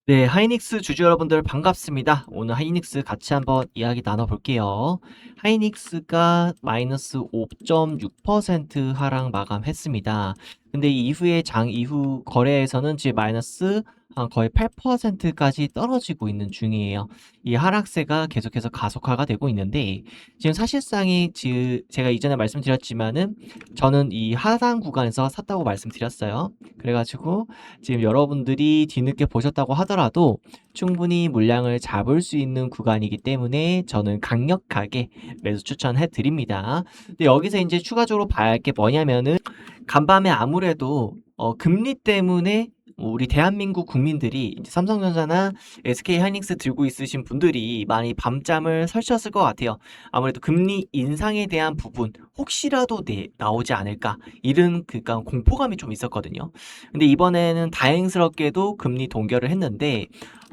네, 하이닉스 주주 여러분들 반갑습니다. 오늘 하이닉스 같이 한번 이야기 나눠볼게요. 하이닉스가 마이너스 5.6% 하락 마감했습니다. 근데 이후에 장 이후 거래에서는 지금 마이너스 한 거의 8%까지 떨어지고 있는 중이에요. 이 하락세가 계속해서 가속화가 되고 있는데 지금 사실상이 제가 이전에 말씀드렸지만은 저는 이 하단 구간에서 샀다고 말씀드렸어요. 그래가지고 지금 여러분들이 뒤늦게 보셨다고 하더라도 충분히 물량을 잡을 수 있는 구간이기 때문에 저는 강력하게 매수 추천해 드립니다. 근데 여기서 이제 추가적으로 봐야 할 게 뭐냐면은 간밤에 아무래도 금리 때문에 우리 대한민국 국민들이 이제 삼성전자나 SK 하이닉스 들고 있으신 분들이 많이 밤잠을 설쳤을 것 같아요. 아무래도 금리 인상에 대한 부분 혹시라도 나오지 않을까 이런 그니까 공포감이 좀 있었거든요. 근데 이번에는 다행스럽게도 금리 동결을 했는데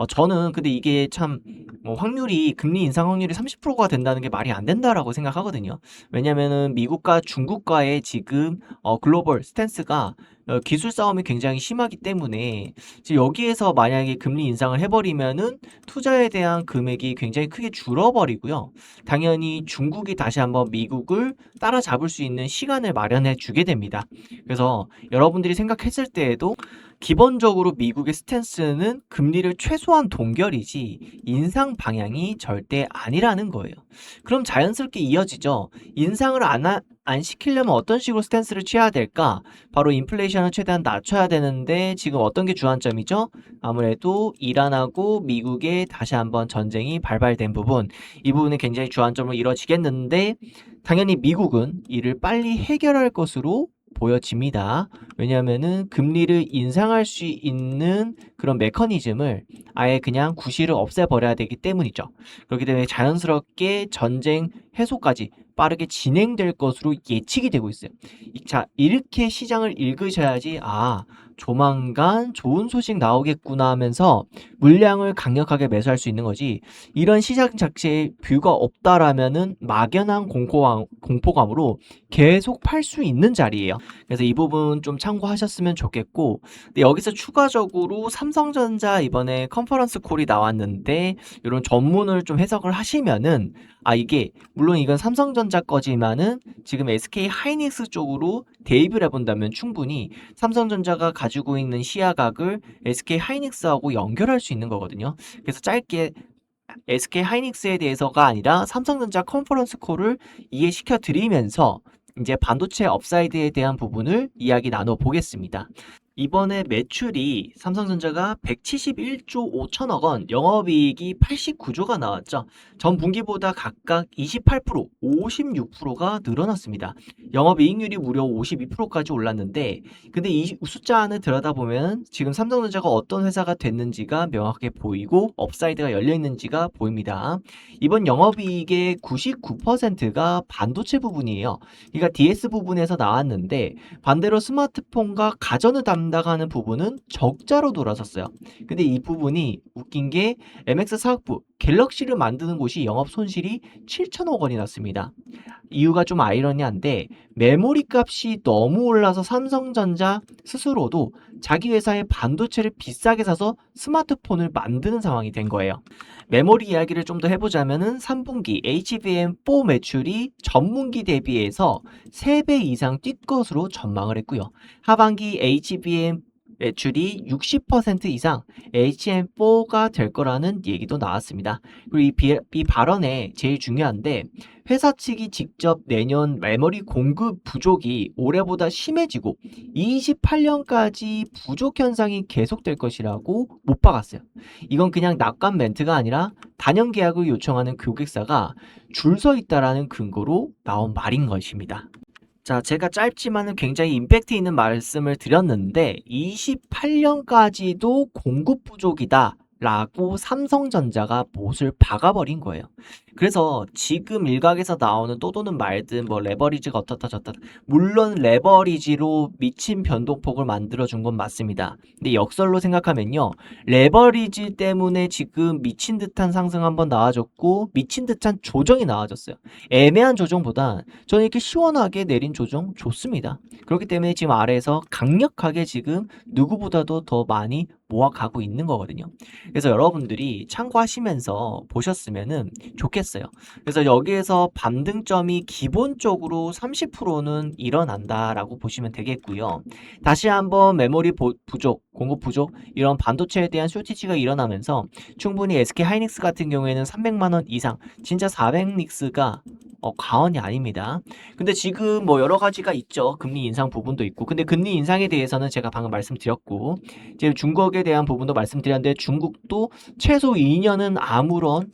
저는 근데 이게 참 확률이 금리 인상 확률이 30%가 된다는 게 말이 안 된다라고 생각하거든요. 왜냐면은 미국과 중국과의 지금 글로벌 스탠스가 기술 싸움이 굉장히 심하기 때문에 지금 여기에서 만약에 금리 인상을 해버리면은 투자에 대한 금액이 굉장히 크게 줄어버리고요. 당연히 중국이 다시 한번 미국을 따라잡을 수 있는 시간을 마련해 주게 됩니다. 그래서 여러분들이 생각했을 때에도 기본적으로 미국의 스탠스는 금리를 최소한 동결이지 인상 방향이 절대 아니라는 거예요. 그럼 자연스럽게 이어지죠. 인상을 안 시키려면 어떤 식으로 스탠스를 취해야 될까? 바로 인플레이션을 최대한 낮춰야 되는데 지금 어떤 게 주안점이죠? 아무래도 이란하고 미국의 다시 한번 전쟁이 발발된 부분, 이 부분이 굉장히 주안점으로 이루어지겠는데 당연히 미국은 이를 빨리 해결할 것으로 보여집니다. 왜냐하면은 금리를 인상할 수 있는 그런 메커니즘을 아예 그냥 구실을 없애버려야 되기 때문이죠. 그렇기 때문에 자연스럽게 전쟁 해소까지 빠르게 진행될 것으로 예측이 되고 있어요. 자, 이렇게 시장을 읽으셔야지 조만간 좋은 소식 나오겠구나 하면서 물량을 강력하게 매수할 수 있는 거지. 이런 시장 자체에 뷰가 없다라면은 막연한 공포감으로 계속 팔 수 있는 자리예요. 그래서 이 부분 좀 참고하셨으면 좋겠고, 근데 여기서 추가적으로 삼성전자 이번에 컨퍼런스 콜이 나왔는데 이런 전문을 좀 해석을 하시면은 이게 물론 이건 삼성전자 거지만은 지금 SK 하이닉스 쪽으로 대입을 해본다면 충분히 삼성전자가 가지고 있는 시야각을 SK 하이닉스하고 연결할 수 있는 거거든요. 그래서 짧게 SK 하이닉스에 대해서가 아니라 삼성전자 컨퍼런스 콜을 이해시켜 드리면서 이제 반도체 업사이드에 대한 부분을 이야기 나눠 보겠습니다. 이번에 매출이 삼성전자가 171조 5천억 원, 영업이익이 89조가 나왔죠. 전 분기보다 각각 28%, 56%가 늘어났습니다. 영업이익률이 무려 52%까지 올랐는데, 근데 이 숫자 안을 들여다보면 지금 삼성전자가 어떤 회사가 됐는지가 명확하게 보이고 업사이드가 열려 있는지가 보입니다. 이번 영업이익의 99%가 반도체 부분이에요. 그러니까 DS 부분에서 나왔는데 반대로 스마트폰과 가전을 담당하는 부분은 적자로 돌아섰어요. 근데 이 부분이 웃긴 게 MX 사업부 갤럭시를 만드는 곳이 영업 손실이 7천억 원이 났습니다. 이유가 좀 아이러니한데 메모리 값이 너무 올라서 삼성전자 스스로도 자기 회사의 반도체를 비싸게 사서 스마트폰을 만드는 상황이 된 거예요. 메모리 이야기를 좀 더 해보자면은 3분기 HBM4 매출이 전분기 대비해서 3배 이상 뛸 것으로 전망을 했고요. 하반기 HBM 매출이 60% 이상 HM4가 될 거라는 얘기도 나왔습니다. 그리고 이 발언에 제일 중요한데 회사 측이 직접 내년 메모리 공급 부족이 올해보다 심해지고 28년까지 부족 현상이 계속될 것이라고 못 박았어요. 이건 그냥 낙관 멘트가 아니라 단연 계약을 요청하는 고객사가 줄 서 있다라는 근거로 나온 말인 것입니다. 자, 제가 짧지만은 굉장히 임팩트 있는 말씀을 드렸는데 28년까지도 공급 부족이다 라고 삼성전자가 못을 박아버린 거예요. 그래서 지금 일각에서 나오는 떠도는 말든 뭐 레버리지가 어떻다 저렇다 물론 레버리지로 미친 변동폭을 만들어준 건 맞습니다. 근데 역설로 생각하면요. 레버리지 때문에 지금 미친 듯한 상승 한번 나와줬고 미친 듯한 조정이 나와줬어요. 애매한 조정보다 저는 이렇게 시원하게 내린 조정 좋습니다. 그렇기 때문에 지금 아래에서 강력하게 지금 누구보다도 더 많이 모아가고 있는 거거든요. 그래서 여러분들이 참고하시면서 보셨으면은 좋겠어요. 그래서 여기에서 반등점이 기본적으로 30%는 일어난다라고 보시면 되겠고요. 다시 한번 메모리 부족, 공급 부족 이런 반도체에 대한 쇼티지가 일어나면서 충분히 SK 하이닉스 같은 경우에는 300만 원 이상, 진짜 400닉스가 과언이 아닙니다. 근데 지금 뭐 여러 가지가 있죠. 금리 인상 부분도 있고. 근데 금리 인상에 대해서는 제가 방금 말씀드렸고, 이제 중국에 대한 부분도 말씀드렸는데 중국도 최소 2년은 아무런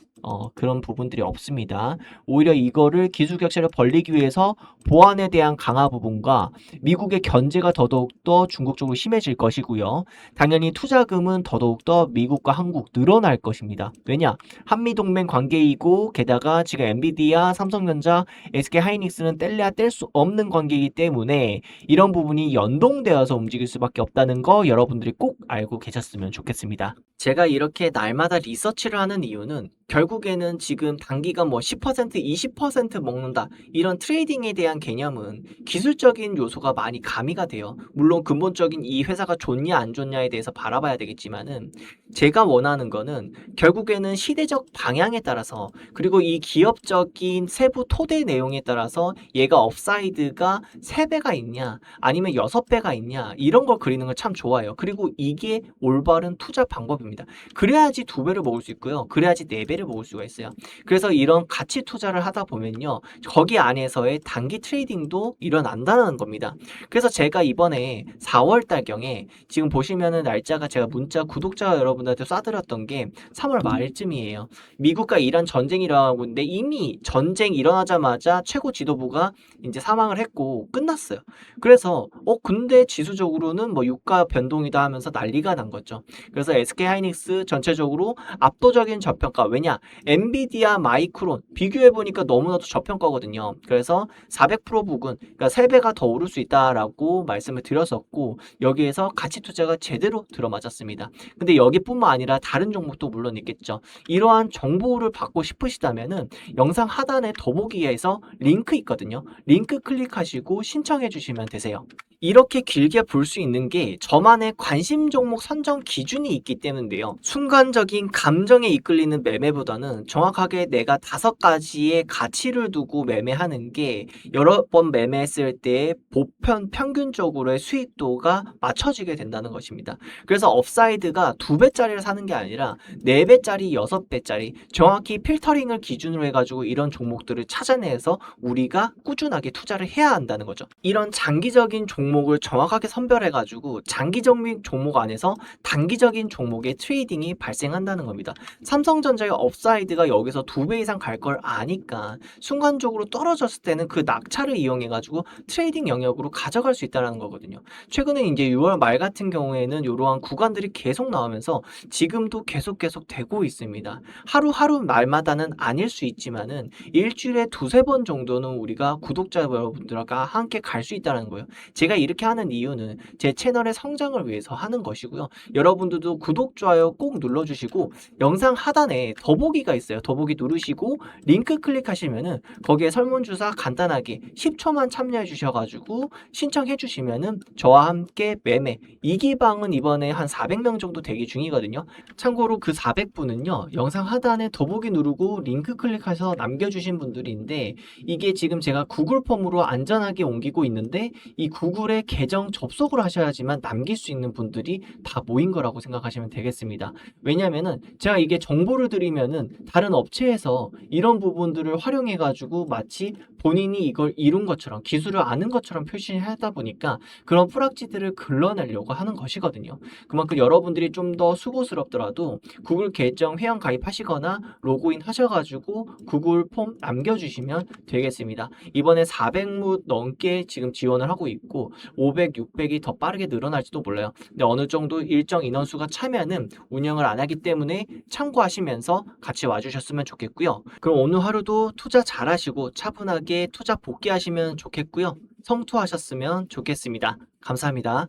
그런 부분들이 없습니다. 오히려 이거를 기술 격차를 벌리기 위해서 보안에 대한 강화 부분과 미국의 견제가 더더욱더 중국 쪽으로 심해질 것이고요. 당연히 투자금은 더더욱더 미국과 한국 늘어날 것입니다. 왜냐? 한미동맹 관계이고 게다가 지금 엔비디아, 삼성전자, SK 하이닉스는 뗄래야 뗄 수 없는 관계이기 때문에 이런 부분이 연동되어서 움직일 수밖에 없다는 거 여러분들이 꼭 알고 계셨으면 좋겠습니다. 제가 이렇게 날마다 리서치를 하는 이유는 결국에는 지금 단기간 뭐 10%, 20% 먹는다 이런 트레이딩에 대한 개념은 기술적인 요소가 많이 가미가 돼요. 물론 근본적인 이 회사가 좋냐 안 좋냐에 대해서 바라봐야 되겠지만은 제가 원하는 거는 결국에는 시대적 방향에 따라서 그리고 이 기업적인 세부 토대 내용에 따라서 얘가 업사이드가 3배가 있냐 아니면 6배가 있냐 이런 걸 그리는 걸 참 좋아해요. 그리고 이게 올바른 투자 방법입니다. 그래야지 2배를 먹을 수 있고요. 그래야지 4배를 먹을 수가 있어요. 그래서 이런 가치 투자를 하다 보면요. 거기 안에서의 단기 트레이딩도 일어난다는 겁니다. 그래서 제가 이번에 4월 달경에 지금 보시면은 날짜가 제가 문자 구독자 여러분들한테 쏴드렸던 게 3월 말쯤이에요. 미국과 이란 전쟁이 일어나고 있는데 이미 전쟁 일어나자마자 최고 지도부가 이제 사망을 했고 끝났어요. 그래서 근데 지수적으로는 뭐 유가 변동이다 하면서 난리가 난 거죠. 그래서 SK 하이닉스 전체적으로 압도적인 저평가. 왜냐? 엔비디아, 마이크론 비교해 보니까 너무나도 저평가거든요. 그래서 400% 부근, 그러니까 3배가 더 오를 수 있다라고 말씀을 드렸었고 여기에서 가치 투자가 제대로 들어맞았습니다. 근데 여기뿐만 아니라 다른 종목도 물론 있겠죠. 이러한 정보를 받고 싶으시다면은 영상 하단에 더보기에서 링크 있거든요. 링크 클릭하시고 신청해 주시면 되세요. 이렇게 길게 볼 수 있는 게 저만의 관심 종목 선정 기준이 있기 때문인데요. 순간적인 감정에 이끌리는 매매보다는 정확하게 내가 5가지의 가치를 두고 매매하는 게 여러 번 매매했을 때 보편 평균적으로의 수익도가 맞춰지게 된다는 것입니다. 그래서 업사이드가 2배짜리를 사는 게 아니라 4배짜리, 6배짜리 정확히 필터링을 기준으로 해가지고 이런 종목들을 찾아내서 우리가 꾸준하게 투자를 해야 한다는 거죠. 이런 장기적인 종목을 정확하게 선별해가지고 장기적인 종목 안에서 단기적인 종목의 트레이딩이 발생한다는 겁니다. 삼성전자의 업사이드가 여기서 2배 이상 갈 걸 아니까 순간적으로 떨어졌을 때는 그 낙차를 이용해가지고 트레이딩 영역으로 가져갈 수 있다는 거거든요. 최근에 이제 6월 말 같은 경우에는 이러한 구간들이 계속 나오면서 지금도 계속 되고 있습니다. 하루하루 날마다는 아닐 수 있지만은 일주일에 2-3번 정도는 우리가 구독자 여러분들과 함께 갈 수 있다는 거예요. 제가 이렇게 하는 이유는 제 채널의 성장을 위해서 하는 것이고요. 여러분들도 구독, 좋아요 꼭 눌러주시고 영상 하단에 더보기가 있어요. 더보기 누르시고 링크 클릭하시면은 거기에 설문조사 간단하게 10초만 참여해 주셔가지고 신청해 주시면은 저와 함께 매매 이기방은 이번에 한 400명 정도 대기 중이거든요. 참고로 그 400분은요. 영상 하단에 더보기 누르고 링크 클릭해서 남겨주신 분들인데 이게 지금 제가 구글 폼으로 안전하게 옮기고 있는데 이 구글에 계정 접속을 하셔야지만 남길 수 있는 분들이 다 모인 거라고 생각하시면 되겠습니다. 왜냐면은 제가 이게 정보를 드리면은 다른 업체에서 이런 부분들을 활용해 가지고 마치 본인이 이걸 이룬 것처럼 기술을 아는 것처럼 표시하다 보니까 그런 뿌락지들을 걸러내려고 하는 것이거든요. 그만큼 여러분들이 좀 더 수고스럽더라도 구글 계정 회원 가입하시거나 로그인 하셔가지고 구글 폼 남겨주시면 되겠습니다. 이번에 400무 넘게 지금 지원을 하고 있고 500, 600이 더 빠르게 늘어날지도 몰라요. 근데 어느 정도 일정 인원수가 차면은 운영을 안 하기 때문에 참고하시면서 같이 와주셨으면 좋겠고요. 그럼 오늘 하루도 투자 잘하시고 차분하게 투자 복귀하시면 좋겠고요. 성투하셨으면 좋겠습니다. 감사합니다.